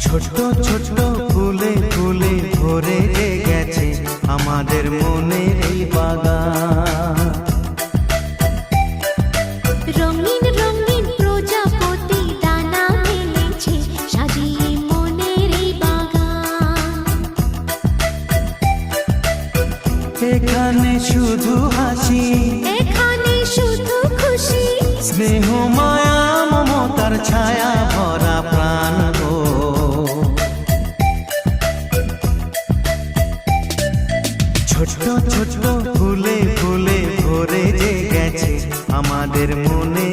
ছোট্ট ছোট্ট ফুলে ফুলে ভরে গেছে আমাদের মনের এই বাগান। রঙিন রঙিন প্রজাপতি দানা মেলেছে সাজিয়ে মনের এই বাগান। এখানে শুধু হাসি, এখানে শুধু খুশি, স্নেহ মায়া মমতার ছায়া ভরা প্রাণ গো। ছোট্ট ছোট্ট ফুলে ফুলে ভরে যে গেছে আমাদের মনে